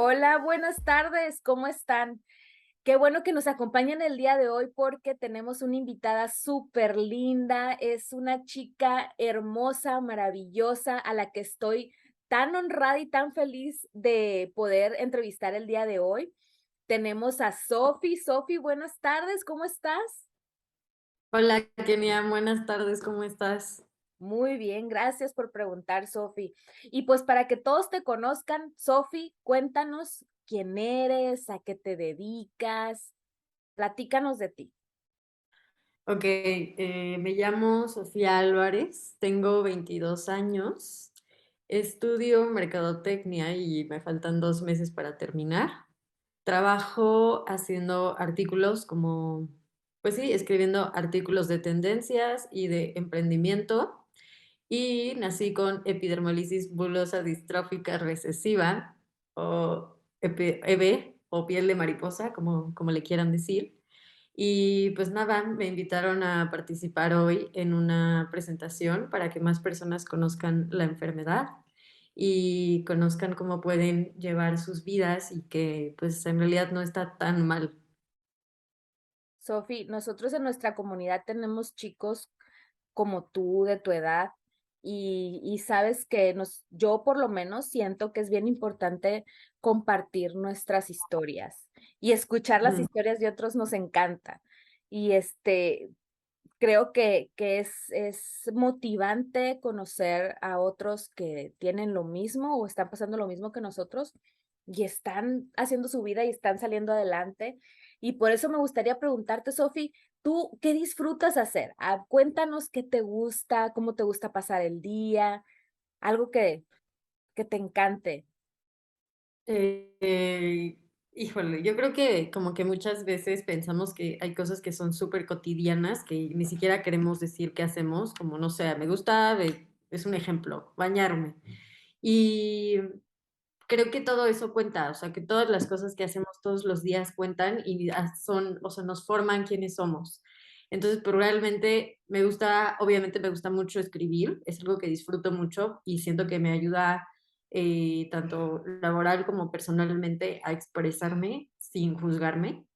Hola, buenas tardes, ¿cómo están? Qué bueno que nos acompañan el día de hoy porque tenemos una invitada súper linda. Es una chica hermosa, maravillosa, a la que estoy tan honrada y tan feliz de poder entrevistar el día de hoy. Tenemos a Sofi. Sofi, buenas tardes, ¿cómo estás? Hola, Kenia, buenas tardes, ¿cómo estás? Muy bien, gracias por preguntar, Sofi. Y pues para que todos te conozcan, Sofi, cuéntanos quién eres, a qué te dedicas, platícanos de ti. Ok, me llamo Sofía Álvarez, tengo 22 años, estudio mercadotecnia y me faltan 2 meses para terminar. Trabajo haciendo artículos como, pues sí, escribiendo artículos de tendencias y de emprendimiento y nací con epidermolisis bulosa distrófica recesiva o EB o piel de mariposa, como le quieran decir. Y pues nada, me invitaron a participar hoy en una presentación para que más personas conozcan la enfermedad y conozcan cómo pueden llevar sus vidas y que pues en realidad no está tan mal. Sofi, nosotros en nuestra comunidad tenemos chicos como tú, de tu edad, y sabes que yo por lo menos siento que es bien importante compartir nuestras historias y escuchar las Ujú. historias de otros nos encanta. Y creo que es motivante conocer a otros que tienen lo mismo o están pasando lo mismo que nosotros y están haciendo su vida y están saliendo adelante. Y por eso me gustaría preguntarte, Sofi, ¿tú qué disfrutas hacer? Cuéntanos qué te gusta, cómo te gusta pasar el día, algo que te encante. Eh, Híjole, yo creo que como que muchas veces pensamos que hay cosas que son súper cotidianas que ni siquiera queremos decir qué hacemos, como no sé, me gusta, es un ejemplo, bañarme. Y creo que todo eso cuenta, o sea, que todas las cosas que hacemos todos los días cuentan y son, o sea, nos forman quienes somos. Entonces, pero realmente me gusta, obviamente me gusta mucho escribir, es algo que disfruto mucho y siento que me ayuda tanto laboral como personalmente a expresarme sin juzgarme.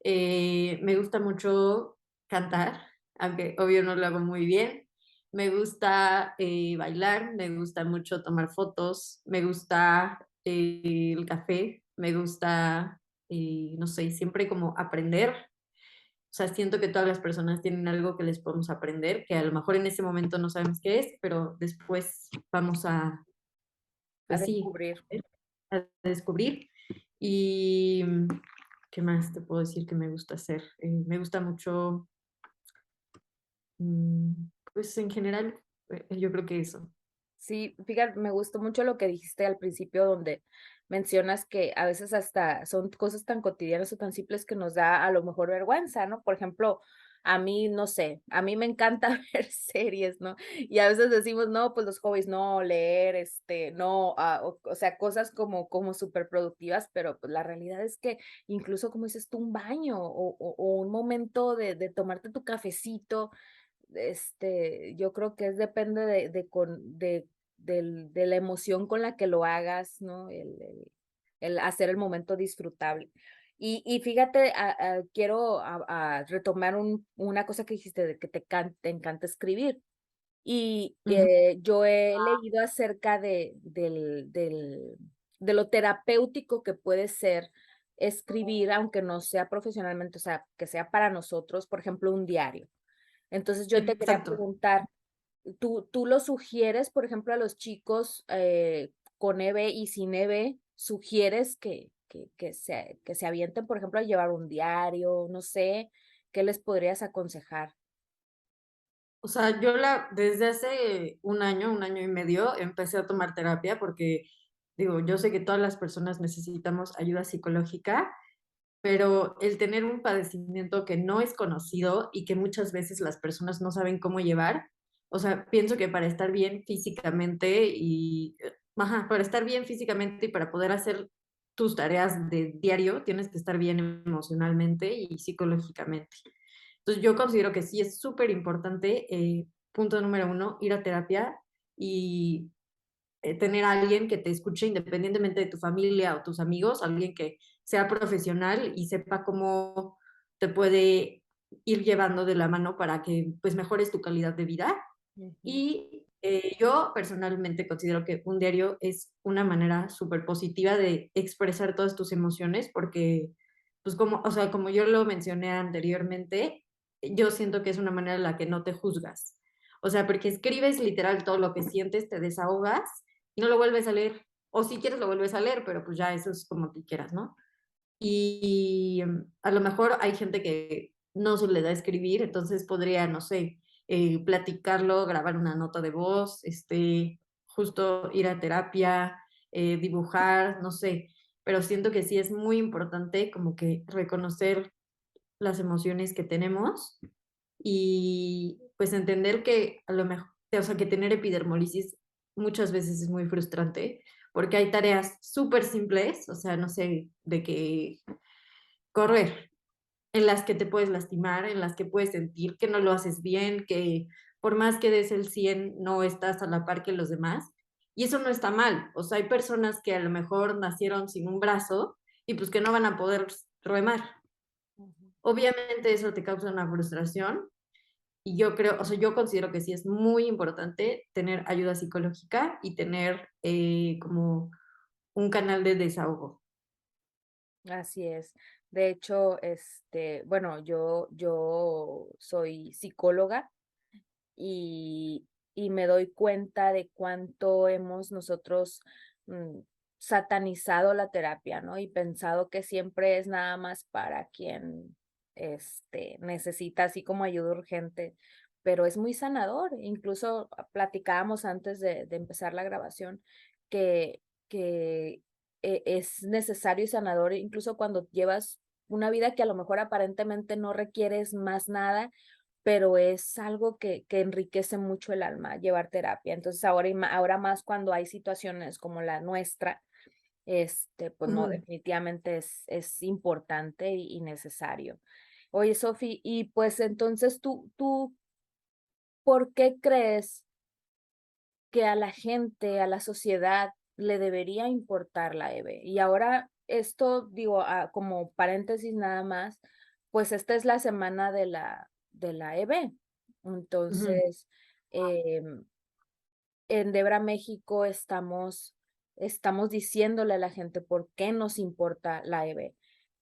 Me gusta mucho cantar, aunque obvio no lo hago muy bien. Me gusta bailar, me gusta mucho tomar fotos, me gusta el café, me gusta, no sé, siempre como aprender. O sea, siento que todas las personas tienen algo que les podemos aprender, que a lo mejor en ese momento no sabemos qué es, pero después vamos a, A pues sí, descubrir. a descubrir. Y ¿qué más te puedo decir que me gusta hacer? Me gusta mucho, pues en general, yo creo que eso. Sí, fíjate, me gustó mucho lo que dijiste al principio, donde mencionas que a veces hasta son cosas tan cotidianas o tan simples que nos da a lo mejor vergüenza, ¿no? Por ejemplo, a mí, no sé, a mí me encanta ver series, ¿no? Y a veces decimos, no, pues los hobbies, no, leer, no, o sea, cosas como súper productivas, pero pues la realidad es que incluso como dices tú, un baño o un momento de tomarte tu cafecito, yo creo que depende de la emoción con la que lo hagas, ¿no? El hacer el momento disfrutable. Y fíjate, quiero retomar una cosa que dijiste de que te encanta escribir. Y Ujú. yo he leído acerca de lo terapéutico que puede ser escribir, aunque no sea profesionalmente, o sea, que sea para nosotros, por ejemplo, un diario. Entonces, yo te quería Exacto. preguntar, ¿tú lo sugieres, por ejemplo, a los chicos, con EB y sin EB? ¿Sugieres que se avienten, por ejemplo, a llevar un diario? No sé, ¿qué les podrías aconsejar? O sea, desde hace un año y medio, empecé a tomar terapia porque, digo, yo sé que todas las personas necesitamos ayuda psicológica, pero el tener un padecimiento que no es conocido y que muchas veces las personas no saben cómo llevar, o sea, pienso que para estar bien físicamente ajá, para estar bien físicamente y para poder hacer tus tareas de diario, tienes que estar bien emocionalmente y psicológicamente. Entonces yo considero que sí es súper importante, punto número uno, ir a terapia y tener a alguien que te escuche independientemente de tu familia o tus amigos, alguien que sea profesional y sepa cómo te puede ir llevando de la mano para que pues mejores tu calidad de vida. Ujú. Y yo personalmente considero que un diario es una manera súper positiva de expresar todas tus emociones porque, pues como, o sea, como yo lo mencioné anteriormente, yo siento que es una manera en la que no te juzgas. O sea, porque escribes literal todo lo que sientes, te desahogas y no lo vuelves a leer. O si quieres lo vuelves a leer, pero pues ya eso es como tú quieras, ¿no? Y a lo mejor hay gente que no se le da a escribir, entonces podría, no sé, platicarlo, grabar una nota de voz, justo ir a terapia, dibujar, no sé, pero siento que sí es muy importante como que reconocer las emociones que tenemos y pues entender que a lo mejor, o sea, que tener epidermolisis muchas veces es muy frustrante porque hay tareas súper simples, o sea, no sé, de que correr, en las que te puedes lastimar, en las que puedes sentir que no lo haces bien, que por más que des el 100 no estás a la par que los demás. Y eso no está mal. O sea, hay personas que a lo mejor nacieron sin un brazo y pues que no van a poder remar. Ujú. Obviamente eso te causa una frustración y yo creo, o sea, yo considero que sí es muy importante tener ayuda psicológica y tener como un canal de desahogo. Así es. De hecho, bueno, yo soy psicóloga y me doy cuenta de cuánto hemos nosotros mm, satanizado la terapia, ¿no? Y pensado que siempre es nada más para quien necesita así como ayuda urgente, pero es muy sanador. Incluso platicábamos antes de empezar la grabación que es necesario y sanador, incluso cuando llevas una vida que a lo mejor aparentemente no requieres más nada, pero es algo que enriquece mucho el alma, llevar terapia. Entonces, ahora más cuando hay situaciones como la nuestra, pues no, Ujú. definitivamente es importante y necesario. Oye, Sofi, y pues entonces tú, ¿por qué crees que a la gente, a la sociedad, le debería importar la EB? Y ahora esto, digo, como paréntesis nada más, pues esta es la semana de la EB. Ujú. Entonces, em, en Debra México estamos diciéndole a la gente por qué nos importa la EB,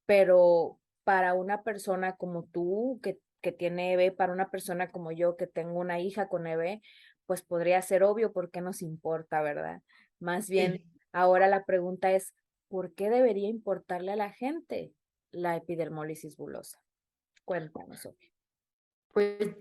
pero para una persona como tú que tiene EB, para una persona como yo que tengo una hija con EB, pues podría ser obvio por qué nos importa, ¿verdad? Más bien, Sí. ahora la pregunta es, ¿por qué debería importarle a la gente la epidermólisis bulosa? Cuéntanos, Sofía. Pues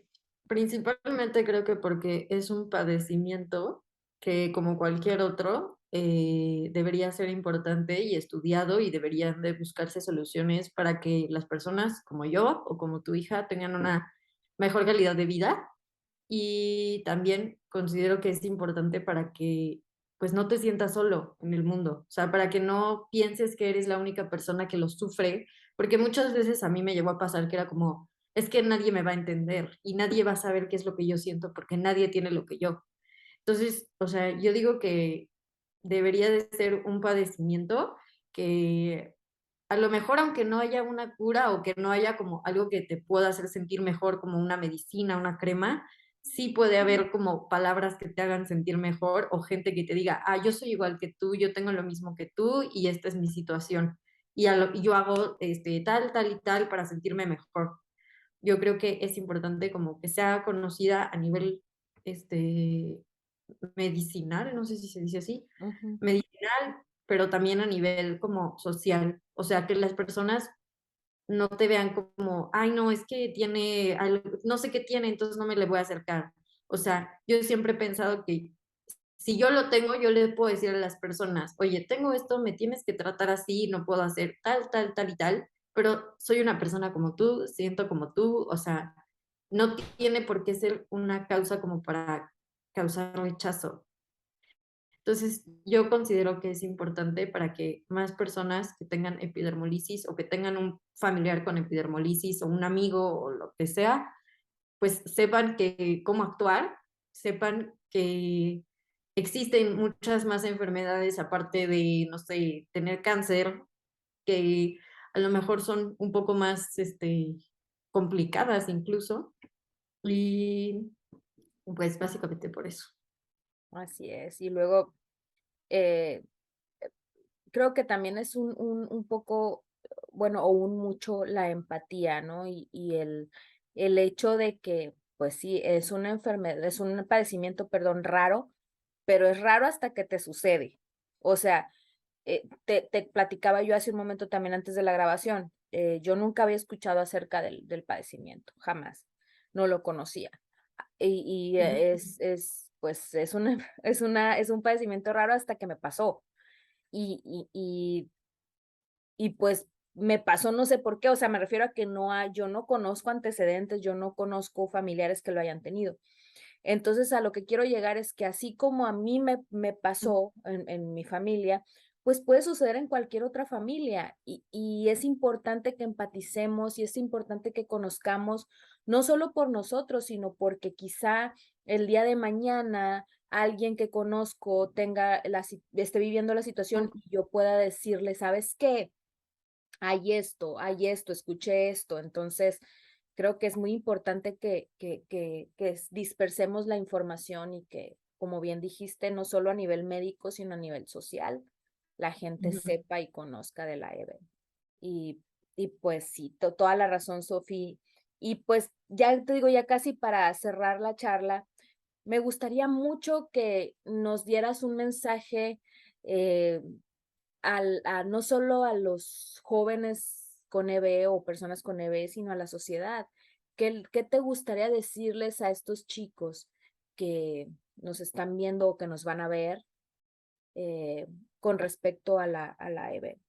principalmente creo que porque es un padecimiento que como cualquier otro debería ser importante y estudiado y deberían de buscarse soluciones para que las personas como yo o como tu hija tengan una mejor calidad de vida y también considero que es importante para que pues no te sientas solo en el mundo, o sea, para que no pienses que eres la única persona que lo sufre, porque muchas veces a mí me llegó a pasar que era como, es que nadie me va a entender y nadie va a saber qué es lo que yo siento porque nadie tiene lo que yo. Entonces, o sea, yo digo que debería de ser un padecimiento que a lo mejor aunque no haya una cura o que no haya como algo que te pueda hacer sentir mejor, como una medicina, una crema, sí puede haber como palabras que te hagan sentir mejor o gente que te diga, ah, yo soy igual que tú, yo tengo lo mismo que tú y esta es mi situación. Y yo hago tal, tal y tal para sentirme mejor. Yo creo que es importante como que sea conocida a nivel este, medicinal, no sé si se dice así, Ujú. medicinal, pero también a nivel como social. O sea, que las personas no te vean como, ay, no, es que tiene, no sé qué tiene, entonces no me le voy a acercar. O sea, yo siempre he pensado que si yo lo tengo, yo le puedo decir a las personas, oye, tengo esto, me tienes que tratar así, no puedo hacer tal, tal, tal y tal, pero soy una persona como tú, siento como tú, o sea, no tiene por qué ser una causa como para causar rechazo. Entonces, yo considero que es importante para que más personas que tengan epidermolisis o que tengan un familiar con epidermolisis o un amigo o lo que sea, pues sepan que cómo actuar, sepan que existen muchas más enfermedades aparte de, no sé, tener cáncer, que a lo mejor son un poco más, complicadas incluso, y pues básicamente por eso. Así es. Y luego, eh, creo que también es un poco, bueno, o un mucho la empatía, ¿no? Y el hecho de que, pues sí, es una enfermedad, es un padecimiento, perdón, raro, pero es raro hasta que te sucede. O sea, te platicaba yo hace un momento también antes de la grabación, yo nunca había escuchado acerca del padecimiento, jamás, no lo conocía. Pues, es una es un padecimiento raro hasta que me pasó. Y y y y, pues, me pasó, no sé por qué, o sea, me refiero a que yo no conozco antecedentes, yo no conozco familiares que lo hayan tenido. Entonces, a lo que quiero llegar es que así como a mí me pasó en mi familia, pues puede suceder en cualquier otra familia y es importante que empaticemos y es importante que conozcamos, no solo por nosotros, sino porque quizá el día de mañana alguien que conozco esté viviendo la situación y yo pueda decirle, ¿sabes qué? Hay esto, escuché esto. Entonces, creo que es muy importante que dispersemos la información y que, como bien dijiste, no solo a nivel médico, sino a nivel social, la gente Ujú. sepa y conozca de la EBE. Y, y pues sí, toda la razón, Sofi. Y pues ya te digo, ya casi para cerrar la charla, me gustaría mucho que nos dieras un mensaje eh, no solo a los jóvenes con EB o personas con EB, sino a la sociedad. ¿Qué te gustaría decirles a estos chicos que nos están viendo o que nos van a ver eh, con respecto a la EB?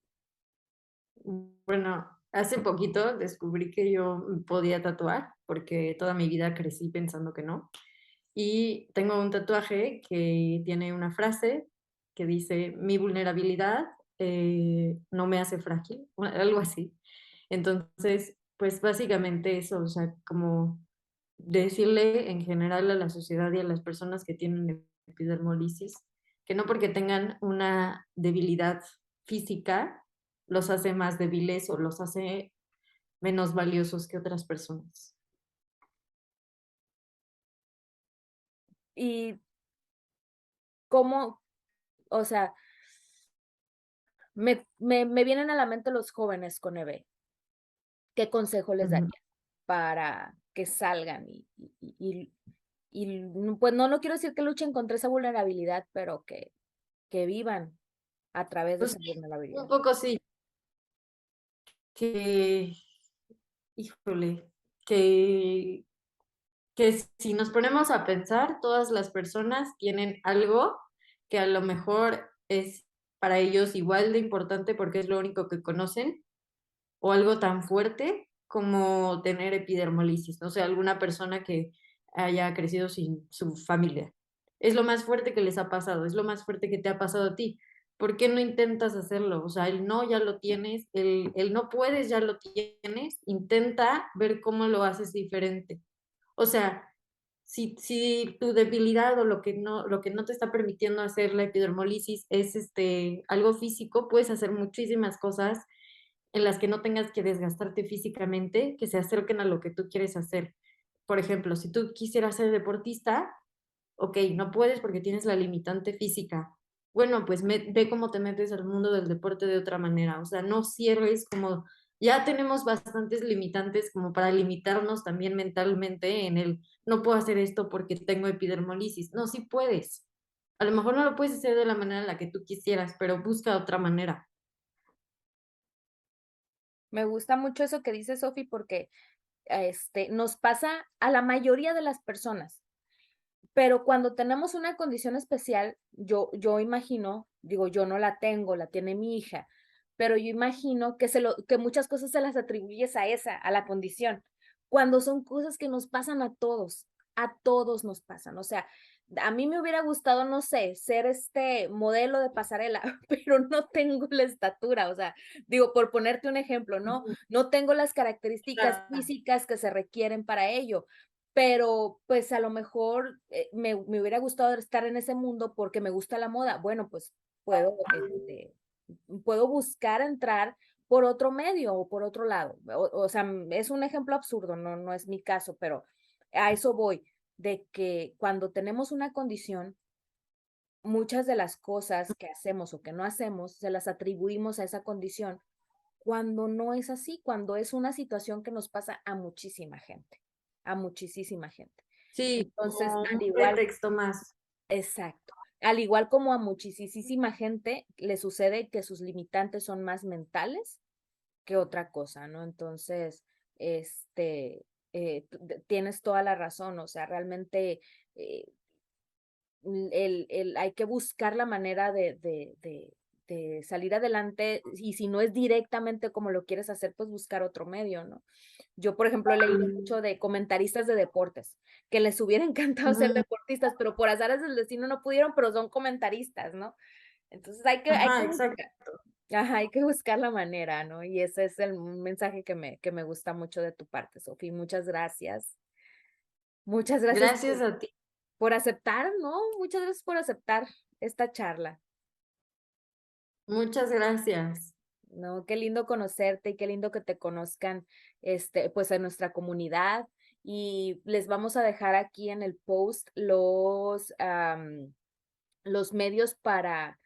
Bueno, hace poquito descubrí que yo podía tatuar, porque toda mi vida crecí pensando que no. Y tengo un tatuaje que tiene una frase que dice: "Mi vulnerabilidad, no me hace frágil", o algo así. Entonces, pues, básicamente eso, o sea, como decirle en general a la sociedad y a las personas que tienen epidermolisis, que no porque tengan una debilidad física, los hace más débiles o los hace menos valiosos que otras personas. Y cómo, o sea, me vienen a la mente los jóvenes con EB. ¿Qué consejo les Ujú. darías para que salgan pues no quiero decir que luchen contra esa vulnerabilidad, pero que vivan a través de Pues, esa un vulnerabilidad? poco sí, que híjole, que si nos ponemos a pensar, todas las personas tienen algo que a lo mejor es para ellos igual de importante porque es lo único que conocen, o algo tan fuerte como tener epidermolisis, no sé, alguna persona que haya crecido sin su familia. Es lo más fuerte que les ha pasado, es lo más fuerte que te ha pasado a ti. ¿Por qué no intentas hacerlo? O sea, el no ya lo tienes, el no puedes ya lo tienes, intenta ver cómo lo haces diferente. O sea, si tu debilidad o lo que no te está permitiendo hacer la epidermolisis es, algo físico, puedes hacer muchísimas cosas en las que no tengas que desgastarte físicamente, que se acerquen a lo que tú quieres hacer. Por ejemplo, si tú quisieras ser deportista, okey, no puedes porque tienes la limitante física. Bueno, pues ve cómo te metes al mundo del deporte de otra manera. O sea, no cierres como ya tenemos bastantes limitantes como para limitarnos también mentalmente en el no puedo hacer esto porque tengo epidermolisis. No, sí puedes. A lo mejor no lo puedes hacer de la manera en la que tú quisieras, pero busca otra manera. Me gusta mucho eso que dice Sofi, porque, nos pasa a la mayoría de las personas, pero cuando tenemos una condición especial, yo imagino, digo, yo no la tengo, la tiene mi hija, pero yo imagino que muchas cosas se las atribuyes a la condición, cuando son cosas que nos pasan a todos nos pasan. O sea, a mí me hubiera gustado, no sé, ser modelo de pasarela, pero no tengo la estatura, o sea, digo, por ponerte un ejemplo, ¿no? Ujú, No tengo las características claro. físicas que se requieren para ello. pero pues a lo mejor me hubiera gustado estar en ese mundo porque me gusta la moda. Bueno, pues puedo, puedo buscar entrar por otro medio o por otro lado. O sea, es un ejemplo absurdo, no, no es mi caso, pero a eso voy, de que cuando tenemos una condición, muchas de las cosas que hacemos o que no hacemos, se las atribuimos a esa condición, cuando no es así, cuando es una situación que nos pasa a muchísima gente, a muchísima gente. Sí, Entonces, como al un igual, pretexto más. exacto, al igual como a muchísima gente le sucede que sus limitantes son más mentales que otra cosa, ¿no? Entonces, tienes toda la razón, o sea, realmente eh, hay que buscar la manera de salir adelante y si no es directamente como lo quieres hacer, pues buscar otro medio, ¿no? Yo, por ejemplo, he leído mucho de comentaristas de deportes, que les hubiera encantado ser Ujú. deportistas, pero por azares del destino no pudieron, pero son comentaristas, ¿no? Entonces hay Ajá, que exacto. buscar, ajá, hay que buscar la manera, ¿no? Y ese es un mensaje que me gusta mucho de tu parte, Sofía. Muchas gracias. Muchas gracias Gracias a ti. por aceptar, ¿no? Muchas gracias por aceptar esta charla. Muchas gracias. No, qué lindo conocerte y qué lindo que te conozcan, pues en nuestra comunidad. Y les vamos a dejar aquí en el post los medios para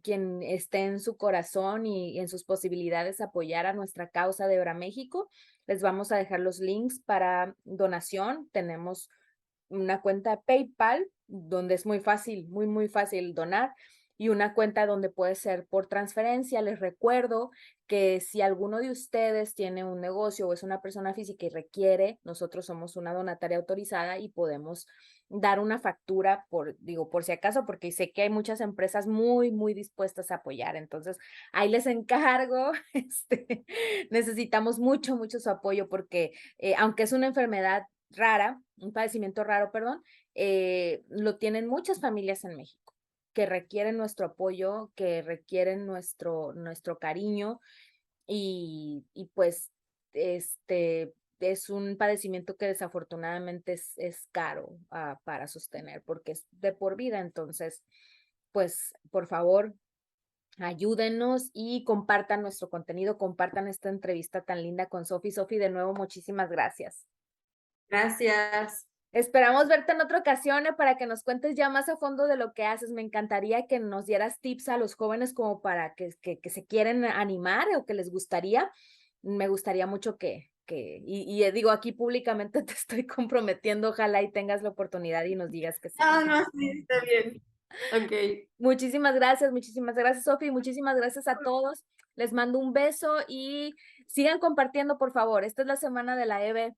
quien esté en su corazón y en sus posibilidades apoyar a nuestra causa de Hora México. Les vamos a dejar los links para donación. Tenemos una cuenta de PayPal, donde es muy fácil, muy, muy fácil donar, y una cuenta donde puede ser por transferencia. Les recuerdo que si alguno de ustedes tiene un negocio o es una persona física y requiere, nosotros somos una donataria autorizada y podemos dar una factura digo, por si acaso, porque sé que hay muchas empresas muy, muy dispuestas a apoyar. Entonces, ahí les encargo, necesitamos mucho, mucho su apoyo porque aunque es una enfermedad rara, un padecimiento raro, perdón, lo tienen muchas familias en México que requieren nuestro apoyo, que requieren nuestro cariño y pues es un padecimiento que desafortunadamente es caro para sostener porque es de por vida. Entonces, pues por favor, ayúdenos y compartan nuestro contenido, compartan esta entrevista tan linda con Sofi. Sofi, de nuevo, muchísimas gracias. Gracias. Esperamos verte en otra ocasión para que nos cuentes ya más a fondo de lo que haces. Me encantaría que nos dieras tips a los jóvenes como para que se quieren animar o que les gustaría. Me gustaría mucho digo aquí públicamente te estoy comprometiendo, ojalá y tengas la oportunidad y nos digas que sí. No, no, sí, está bien. Ok. Muchísimas gracias, Sofi, muchísimas gracias a todos. Les mando un beso y sigan compartiendo, por favor. Esta es la semana de la EVE.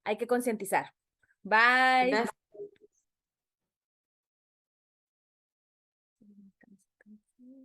Hay que concientizar. Bye. Gracias.